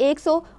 100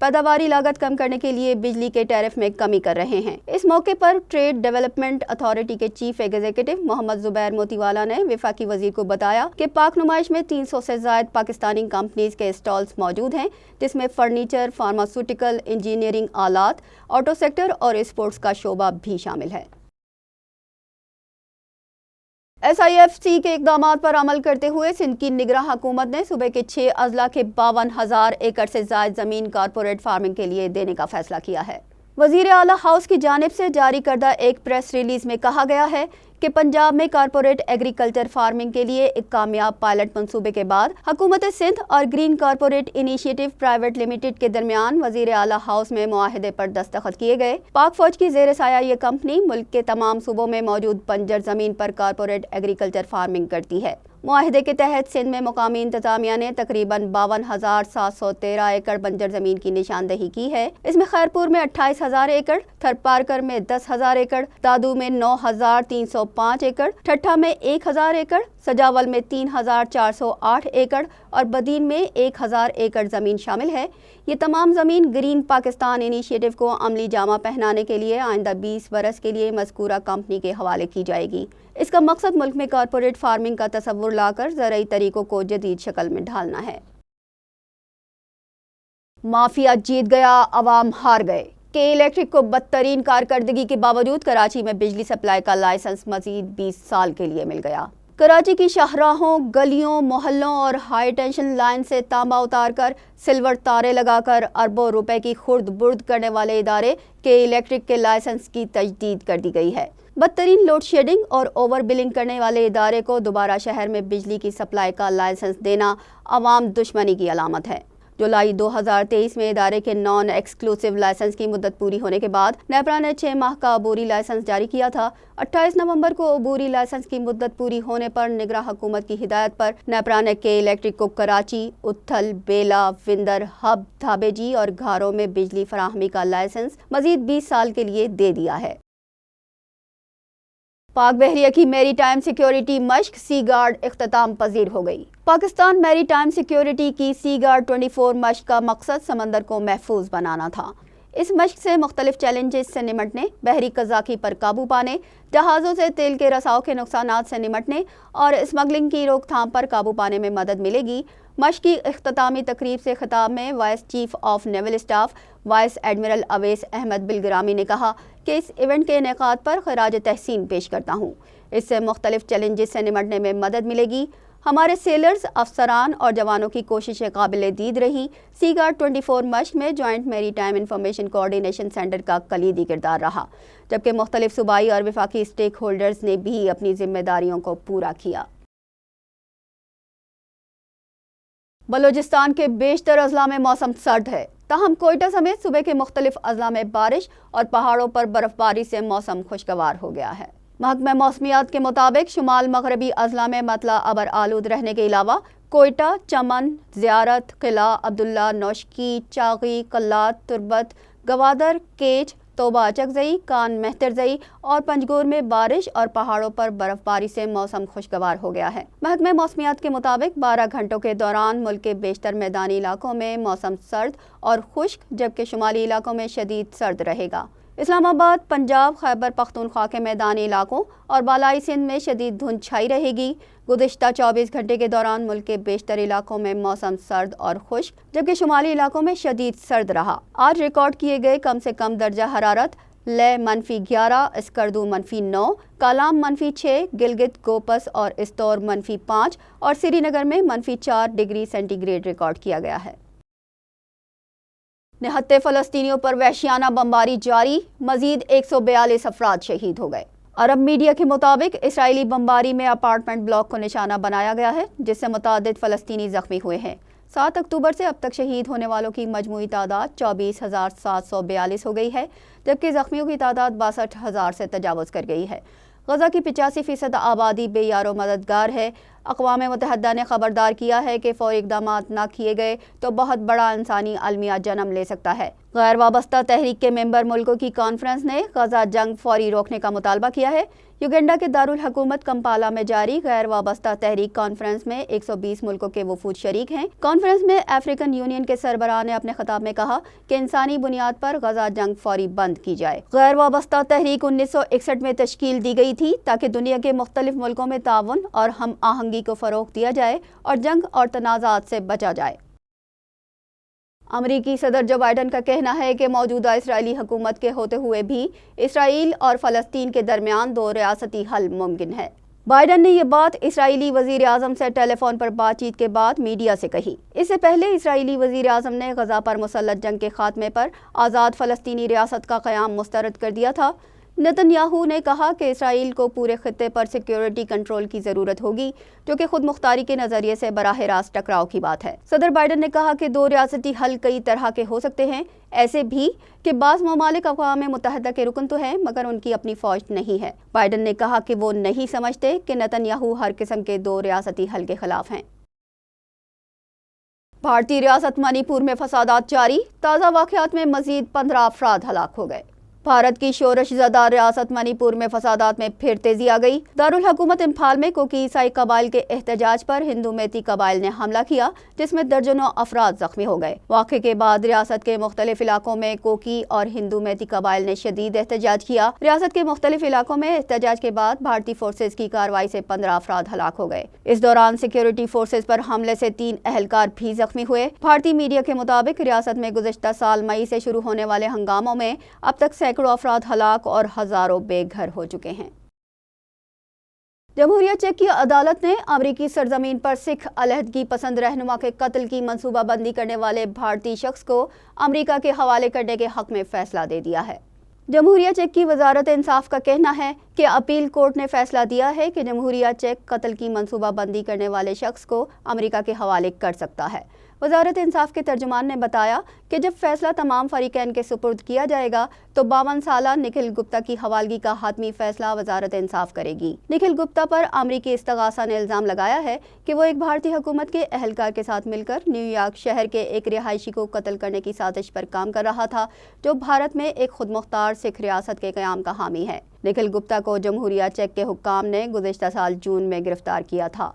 پیداواری لاگت کم کرنے کے لیے بجلی کے ٹیرف میں کمی کر رہے ہیں۔ اس موقع پر ٹریڈ ڈیولپمنٹ اتھارٹی کے چیف ایگزیکٹو محمد زبیر موتی والا نے وفاقی وزیر کو بتایا کہ پاک نمائش میں 300 سے زائد پاکستانی کمپنیز کے اسٹالز موجود ہیں، جس میں فرنیچر، فارماسیوٹیکل، انجینئرنگ آلات، آٹو سیکٹر اور اسپورٹس کا شعبہ بھی شامل ہے۔ ایس آئی ایف سی کے اقدامات پر عمل کرتے ہوئے سندھ کی نگراں حکومت نے صوبے کے 6 اضلاع کے 52,000 ایکڑ سے زائد زمین کارپوریٹ فارمنگ کے لیے دینے کا فیصلہ کیا ہے۔ وزیر اعلیٰ ہاؤس کی جانب سے جاری کردہ ایک پریس ریلیز میں کہا گیا ہے کہ پنجاب میں کارپوریٹ ایگریکلچر فارمنگ کے لیے ایک کامیاب پائلٹ منصوبے کے بعد حکومت سندھ اور green corporate initiative private limited کے درمیان وزیر اعلیٰ ہاؤس میں معاہدے پر دستخط کیے گئے۔ پاک فوج کی زیر سایہ یہ کمپنی ملک کے تمام صوبوں میں موجود بنجر زمین پر کارپوریٹ ایگریکلچر فارمنگ کرتی ہے۔ معاہدے کے تحت سندھ میں مقامی انتظامیہ نے تقریباً 52,713 ایکڑ بنجر زمین کی نشاندہی کی ہے۔ اس میں خیرپور میں 28,000 ایکڑ، تھرپارکر میں 10,000 ایکڑ، دادو میں 9,305 ایکڑ، ٹھٹھا میں 1,000 ایکڑ، سجاول میں 3,408 ایکڑ اور بدین میں 1,000 ایکڑ زمین شامل ہے۔ یہ تمام زمین گرین پاکستان انیشیٹو کو عملی جامہ پہنانے کے لیے آئندہ 20 برس کے لیے مذکورہ کمپنی کے حوالے کی جائے گی۔ اس کا مقصد ملک میں کارپوریٹ فارمنگ کا تصور لا کر زرعی طریقوں کو جدید شکل میں ڈھالنا ہے۔ مافیا جیت گیا، عوام ہار گئے۔ کے الیکٹرک کو بدترین کارکردگی کے باوجود کراچی میں بجلی سپلائی کا لائسنس مزید 20 سال کے لیے مل گیا۔ کراچی کی شاہراہوں، گلیوں، محلوں اور ہائی ٹینشن لائن سے تانبا اتار کر سلور تارے لگا کر اربوں روپے کی خرد برد کرنے والے ادارے کے الیکٹرک کے لائسنس کی تجدید کر دی گئی ہے۔ بدترین لوڈ شیڈنگ اور اوور بلنگ کرنے والے ادارے کو دوبارہ شہر میں بجلی کی سپلائی کا لائسنس دینا عوام دشمنی کی علامت ہے۔ جولائی 2023 میں ادارے کے نان ایکسکلوسیو لائسنس کی مدت پوری ہونے کے بعد نیپرا نے 6 ماہ کا عبوری لائسنس جاری کیا تھا۔ 28 نومبر کو عبوری لائسنس کی مدت پوری ہونے پر نگراں حکومت کی ہدایت پر نیپرا نے کے الیکٹرک کو کراچی، اتھل، بیلا، وندر، ہب، دھابے جی اور گھاروں میں بجلی فراہمی کا لائسنس مزید 20 سال کے لیے دے دیا ہے۔ پاک بحریہ کی میری ٹائم سیکیورٹی مشق سی گارڈ اختتام پذیر ہو گئی۔ پاکستان میری ٹائم سیکیورٹی کی سی گارڈ 24 مشق کا مقصد سمندر کو محفوظ بنانا تھا۔ اس مشق سے مختلف چیلنجز سے نمٹنے، بحری قزاقی پر قابو پانے، جہازوں سے تیل کے رساؤ کے نقصانات سے نمٹنے اور اسمگلنگ کی روک تھام پر قابو پانے میں مدد ملے گی۔ مشق کی اختتامی تقریب سے خطاب میں vice chief of naval staff vice admiral Owais Ahmed Bilgrami نے کہا کہ اس ایونٹ کے انعقاد پر خراج تحسین پیش کرتا ہوں۔ اس سے مختلف چیلنجز سے نمٹنے میں مدد ملے گی۔ ہمارے سیلرز، افسران اور جوانوں کی کوششیں قابل دید رہی۔ سی گارڈ 24 مشق میں جوائنٹ میری ٹائم انفارمیشن کوآرڈینیشن سینٹر کا کلیدی کردار رہا، جبکہ مختلف صوبائی اور وفاقی اسٹیک ہولڈرز نے بھی اپنی ذمہ داریوں کو پورا کیا۔ بلوچستان کے بیشتر اضلاع میں موسم سرد ہے، تاہم کوئٹہ سمیت صوبے کے مختلف اضلاع میں بارش اور پہاڑوں پر برف باری سے موسم خوشگوار ہو گیا ہے۔ محکمہ موسمیات کے مطابق شمال مغربی اضلاع میں مطلع ابر آلود رہنے کے علاوہ کوئٹہ، چمن، زیارت، قلعہ عبداللہ، نوشکی، چاغی، قلات، تربت، گوادر، کیچ، توبہ چکزئی، کان مہترزئی اور پنجگور میں بارش اور پہاڑوں پر برف باری سے موسم خوشگوار ہو گیا ہے۔ محکمہ موسمیات کے مطابق 12 گھنٹوں کے دوران ملک کے بیشتر میدانی علاقوں میں موسم سرد اور خشک، جبکہ شمالی علاقوں میں شدید سرد رہے گا۔ اسلام آباد، پنجاب، خیبر پختونخوا کے میدانی علاقوں اور بالائی سندھ میں شدید دھند چھائی رہے گی۔ گزشتہ 24 گھنٹے کے دوران ملک کے بیشتر علاقوں میں موسم سرد اور خشک، جبکہ شمالی علاقوں میں شدید سرد رہا۔ آج ریکارڈ کیے گئے کم سے کم درجہ حرارت لے -11، اسکردو -9، کالام -6، گلگت، گوپس اور استور -5 اور سری نگر میں -4 ڈگری سینٹی گریڈ ریکارڈ کیا گیا ہے۔ نہتے فلسطینیوں پر وحشیانہ بمباری جاری، مزید 142 افراد شہید ہو گئے۔ عرب میڈیا کے مطابق اسرائیلی بمباری میں اپارٹمنٹ بلاک کو نشانہ بنایا گیا ہے، جس سے متعدد فلسطینی زخمی ہوئے ہیں۔ 7 اکتوبر سے اب تک شہید ہونے والوں کی مجموعی تعداد 24,742 ہو گئی ہے، جبکہ زخمیوں کی تعداد 62,000 سے تجاوز کر گئی ہے۔ غزہ کی 85% آبادی بے یار و مددگار ہے۔ اقوام متحدہ نے خبردار کیا ہے کہ فوری اقدامات نہ کیے گئے تو بہت بڑا انسانی المیہ جنم لے سکتا ہے۔ غیر وابستہ تحریک کے ممبر ملکوں کی کانفرنس نے غزہ جنگ فوری روکنے کا مطالبہ کیا ہے۔ یوگنڈا کے دارالحکومت کمپالا میں جاری غیر وابستہ تحریک کانفرنس میں 120 ملکوں کے وفود شریک ہیں۔ کانفرنس میں افریقن یونین کے سربراہ نے اپنے خطاب میں کہا کہ انسانی بنیاد پر غزہ جنگ فوری بند کی جائے۔ غیر وابستہ تحریک 1961 میں تشکیل دی گئی تھی تاکہ دنیا کے مختلف ملکوں میں تعاون اور ہم آہنگی کو فروغ دیا جائے اور جنگ اور تنازعات سے بچا جائے۔ امریکی صدر جو بائیڈن کا کہنا ہے کہ موجودہ اسرائیلی حکومت کے ہوتے ہوئے بھی اسرائیل اور فلسطین کے درمیان دو ریاستی حل ممکن ہے۔ بائیڈن نے یہ بات اسرائیلی وزیر اعظم سے ٹیلی فون پر بات چیت کے بعد میڈیا سے کہی۔ اس سے پہلے اسرائیلی وزیر اعظم نے غزہ پر مسلح جنگ کے خاتمے پر آزاد فلسطینی ریاست کا قیام مسترد کر دیا تھا۔ نتن یاہو نے کہا کہ اسرائیل کو پورے خطے پر سیکیورٹی کنٹرول کی ضرورت ہوگی، جو کہ خود مختاری کے نظریے سے براہ راست ٹکراؤ کی بات ہے۔ صدر بائیڈن نے کہا کہ دو ریاستی حل کئی طرح کے ہو سکتے ہیں، ایسے بھی کہ بعض ممالک اقوام متحدہ کے رکن تو ہیں مگر ان کی اپنی فوج نہیں ہے۔ بائیڈن نے کہا کہ وہ نہیں سمجھتے کہ نتن یاہو ہر قسم کے دو ریاستی حل کے خلاف ہیں۔ بھارتی ریاست منی پور میں فسادات جاری، تازہ واقعات میں مزید 15 افراد ہلاک ہو گئے۔ بھارت کی شورش زدہ ریاست منی پور میں فسادات میں پھر تیزی آ گئی۔ دارالحکومت امپھال میں کوکی عیسائی قبائل کے احتجاج پر ہندو میتی قبائل نے حملہ کیا، جس میں درجنوں افراد زخمی ہو گئے۔ واقعے کے بعد ریاست کے مختلف علاقوں میں کوکی اور ہندو میتی قبائل نے شدید احتجاج کیا۔ ریاست کے مختلف علاقوں میں احتجاج کے بعد بھارتی فورسز کی کارروائی سے 15 افراد ہلاک ہو گئے۔ اس دوران سیکیورٹی فورسز پر حملے سے 3 اہلکار بھی زخمی ہوئے۔ بھارتی میڈیا کے مطابق ریاست میں گزشتہ سال مئی سے شروع ہونے والے ہنگاموں میں اب تک سینکڑوں افراد ہلاک اور ہزاروں بے گھر ہو چکے ہیں۔ جمہوریہ چیک کی عدالت نے امریکی سرزمین پر سکھ علیحدگی پسند رہنما کے قتل کی منصوبہ بندی کرنے والے بھارتی شخص کو امریکہ کے حوالے کرنے کے حق میں فیصلہ دے دیا ہے۔ جمہوریہ چیک کی وزارت انصاف کا کہنا ہے کہ اپیل کورٹ نے فیصلہ دیا ہے کہ جمہوریہ چیک قتل کی منصوبہ بندی کرنے والے شخص کو امریکہ کے حوالے کر سکتا ہے۔ وزارت انصاف کے ترجمان نے بتایا کہ جب فیصلہ تمام فریقین کے سپرد کیا جائے گا تو 52 سالہ نکھل گپتا کی حوالگی کا حتمی فیصلہ وزارت انصاف کرے گی۔ نکھل گپتا پر امریکی استغاثہ نے الزام لگایا ہے کہ وہ ایک بھارتی حکومت کے اہلکار کے ساتھ مل کر نیو یارک شہر کے ایک رہائشی کو قتل کرنے کی سازش پر کام کر رہا تھا، جو بھارت میں ایک خود مختار سکھ ریاست کے قیام کا حامی ہے۔ نکھل گپتا کو جمہوریہ چیک کے حکام نے گزشتہ سال جون میں گرفتار کیا تھا۔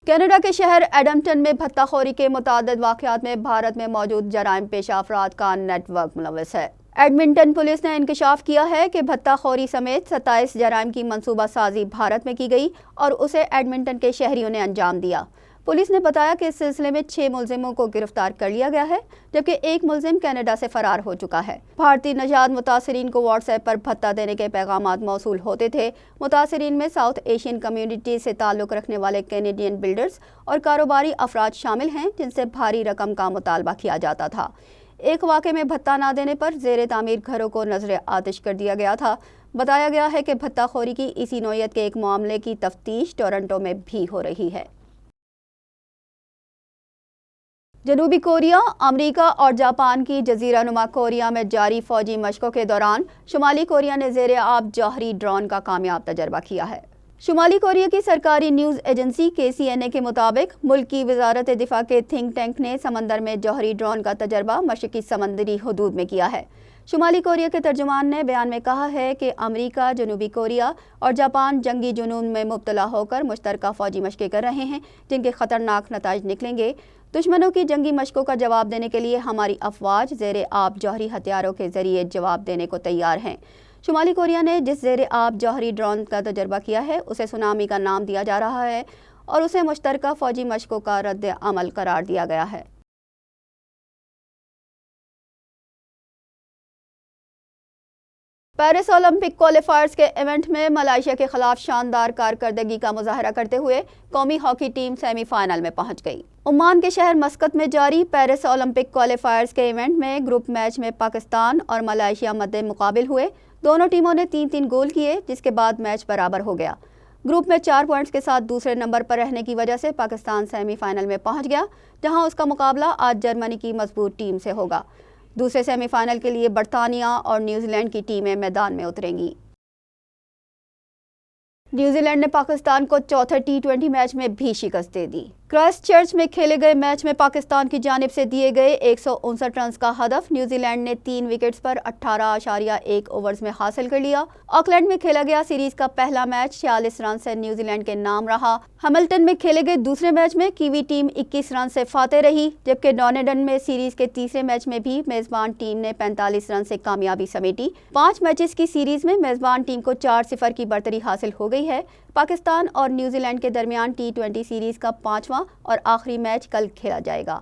کینیڈا کے شہر ایڈمپٹن میں بھتہ خوری کے متعدد واقعات میں بھارت میں موجود جرائم پیشہ افراد کا نیٹ ورک ملوث ہے۔ ایڈمنٹن پولیس نے انکشاف کیا ہے کہ بھتہ خوری سمیت 27 جرائم کی منصوبہ سازی بھارت میں کی گئی اور اسے ایڈمنٹن کے شہریوں نے انجام دیا۔ پولیس نے بتایا کہ اس سلسلے میں 6 ملزموں کو گرفتار کر لیا گیا ہے، جبکہ ایک ملزم کینیڈا سے فرار ہو چکا ہے۔ بھارتی نژاد متاثرین کو واٹس ایپ پر بھتہ دینے کے پیغامات موصول ہوتے تھے۔ متاثرین میں ساؤتھ ایشین کمیونٹی سے تعلق رکھنے والے کینیڈین بلڈرز اور کاروباری افراد شامل ہیں، جن سے بھاری رقم کا مطالبہ کیا جاتا تھا۔ ایک واقعے میں بھتہ نہ دینے پر زیر تعمیر گھروں کو نذر آتش کر دیا گیا تھا۔ بتایا گیا ہے کہ بھتہ خوری کی اسی نوعیت کے ایک معاملے کی تفتیش ٹورنٹو میں بھی ہو رہی ہے۔ جنوبی کوریا، امریکہ اور جاپان کی جزیرہ نما کوریا میں جاری فوجی مشقوں کے دوران شمالی کوریا نے زیر آب جوہری ڈرون کا کامیاب تجربہ کیا ہے۔ شمالی کوریا کی سرکاری نیوز ایجنسی KCNA کے مطابق ملک کی وزارت دفاع کے تھنک ٹینک نے سمندر میں جوہری ڈرون کا تجربہ مشرقی سمندری حدود میں کیا ہے۔ شمالی کوریا کے ترجمان نے بیان میں کہا ہے کہ امریکہ، جنوبی کوریا اور جاپان جنگی جنون میں مبتلا ہو کر مشترکہ فوجی مشقیں کر رہے ہیں، جن کے خطرناک نتائج نکلیں گے۔ دشمنوں کی جنگی مشقوں کا جواب دینے کے لیے ہماری افواج زیر آب جوہری ہتھیاروں کے ذریعے جواب دینے کو تیار ہیں۔ شمالی کوریا نے جس زیر آب جوہری ڈرون کا تجربہ کیا ہے اسے سونامی کا نام دیا جا رہا ہے اور اسے مشترکہ فوجی مشقوں کا رد عمل قرار دیا گیا ہے۔ پیرس اولمپک کوالیفائرز کے ایونٹ میں ملائیشیا کے خلاف شاندار کارکردگی کا مظاہرہ کرتے ہوئے قومی ہاکی ٹیم سیمی فائنل میں پہنچ گئی۔ عمان کے شہر مسقط میں جاری پیرس اولمپک کوالیفائرز کے ایونٹ میں گروپ میچ میں پاکستان اور ملائیشیا مد مقابل ہوئے۔ دونوں ٹیموں نے 3-3 گول کیے، جس کے بعد میچ برابر ہو گیا۔ گروپ میں 4 پوائنٹس کے ساتھ دوسرے نمبر پر رہنے کی وجہ سے پاکستان سیمی فائنل میں پہنچ گیا، جہاں اس کا مقابلہ آج جرمنی کی مضبوط ٹیم سے ہوگا۔ دوسرے سیمی فائنل کے لیے برطانیہ اور نیوزی لینڈ کی ٹیمیں میدان میں اتریں گی۔ نیوزی لینڈ نے پاکستان کو چوتھے T20 میچ میں بھی شکست دے دی۔ کرائسٹ چرچ میں کھیلے گئے میچ میں پاکستان کی جانب سے دیے گئے 159 رنز کا ہدف نیوزی لینڈ نے 3 وکٹس پر 18.1 اوورز میں حاصل کر لیا۔ آکلینڈ میں کھیلا گیا سیریز کا پہلا میچ 46 رن سے نیوزی لینڈ کے نام رہا۔ ہملٹن میں کھیلے گئے دوسرے میچ میں کیوی ٹیم 21 رن سے فاتح رہی، جبکہ ڈونیڈن میں سیریز کے تیسرے میچ میں بھی میزبان ٹیم نے 45 رن سے کامیابی سمیٹی۔ 5 میچز کی سیریز میں میزبان ٹیم کو 4-0 کی برتری حاصل ہو گئی ہے۔ پاکستان اور نیوزی لینڈ کے درمیان T20 سیریز کا 5واں اور آخری میچ کل کھیلا جائے گا۔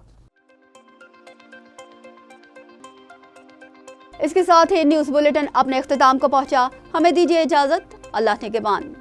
اس کے ساتھ ہی نیوز بلیٹن اپنے اختتام کو پہنچا۔ ہمیں دیجیے اجازت۔ اللہ نگہبان۔